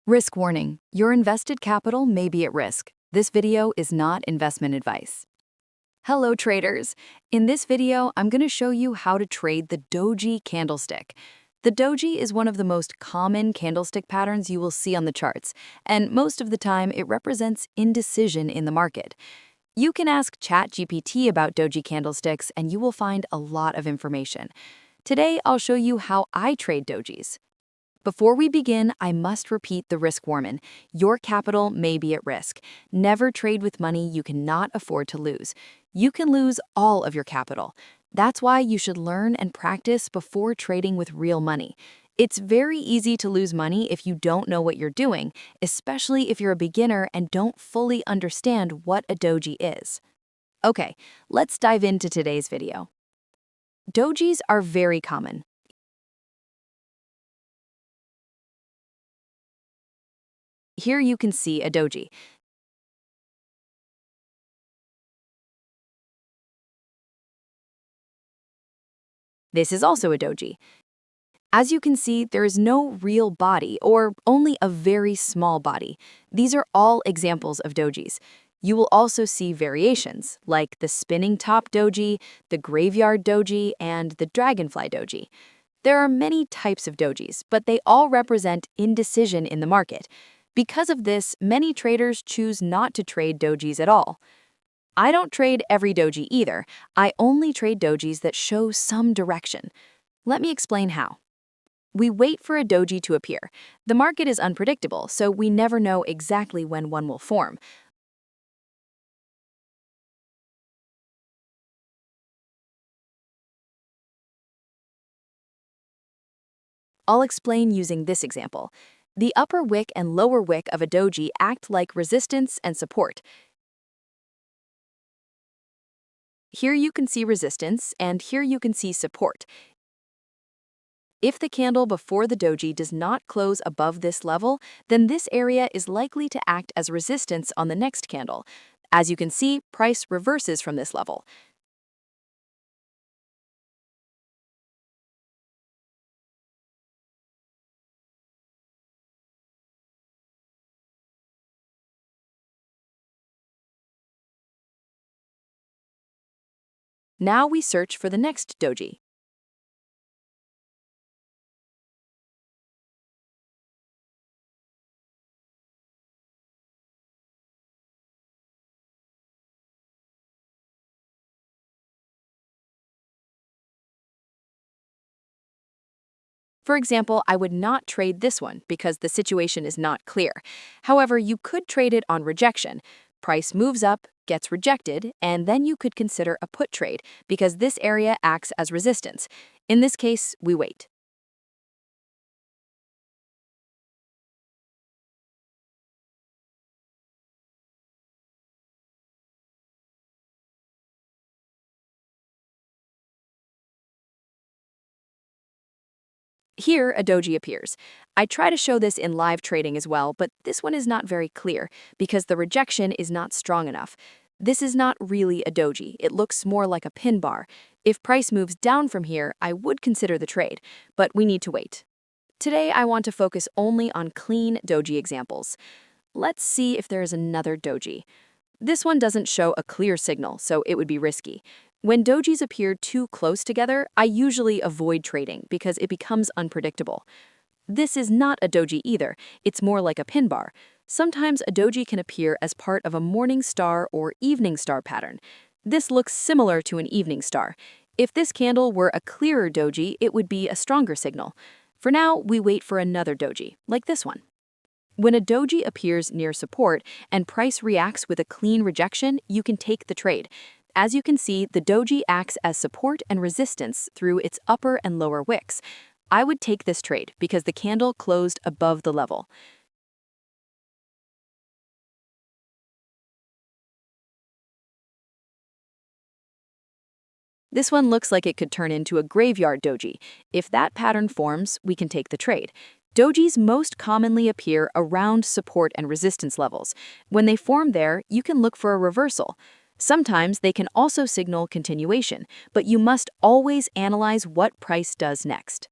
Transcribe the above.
Risk warning. Your invested capital may be at risk. This video is not investment advice. Hello traders. In this video, I'm going to show you how to trade the Doji candlestick. The Doji is one of the most common candlestick patterns you will see on the charts, and most of the time it represents indecision in the market. You can ask ChatGPT about Doji candlesticks and you will find a lot of information. Today, I'll show you how I trade Dojis. Before we begin, I must repeat the risk warning. Your capital may be at risk. Never trade with money you cannot afford to lose. You can lose all of your capital. That's why you should learn and practice before trading with real money. It's very easy to lose money if you don't know what you're doing, especially if you're a beginner and don't fully understand what a doji is. Okay, let's dive into today's video. Dojis are very common. Here you can see a doji. This is also a doji. As you can see, there is no real body or only a very small body. These are all examples of dojis. You will also see variations like the spinning top doji, the graveyard doji, and the dragonfly doji. There are many types of dojis, but they all represent indecision in the market. Because of this, many traders choose not to trade dojis at all. I don't trade every doji either. I only trade dojis that show some direction. Let me explain how. We wait for a doji to appear. The market is unpredictable, so we never know exactly when one will form. I'll explain using this example. The upper wick and lower wick of a doji act like resistance and support. Here you can see resistance, and here you can see support. If the candle before the doji does not close above this level, then this area is likely to act as resistance on the next candle. As you can see, price reverses from this level. Now we search for the next doji. For example, I would not trade this one because the situation is not clear. However, you could trade it on rejection. Price moves up, gets rejected, and then you could consider a put trade because this area acts as resistance. In this case, we wait. Here, a doji appears. I try to show this in live trading as well, but this one is not very clear because the rejection is not strong enough. This is not really a doji. It looks more like a pin bar. If price moves down from here, I would consider the trade, but we need to wait. Today, I want to focus only on clean doji examples. Let's see if there is another doji. This one doesn't show a clear signal, so it would be risky. When dojis appear too close together, I usually avoid trading because it becomes unpredictable. This is not a doji either. It's more like a pin bar. Sometimes a doji can appear as part of a morning star or evening star pattern. This looks similar to an evening star. If this candle were a clearer doji, it would be a stronger signal. For now, we wait for another doji, like this one. When a doji appears near support and price reacts with a clean rejection, you can take the trade. As you can see, the doji acts as support and resistance through its upper and lower wicks. I would take this trade because the candle closed above the level. This one looks like it could turn into a graveyard doji. If that pattern forms, we can take the trade. Dojis most commonly appear around support and resistance levels. When they form there, you can look for a reversal. Sometimes they can also signal continuation, but you must always analyze what price does next.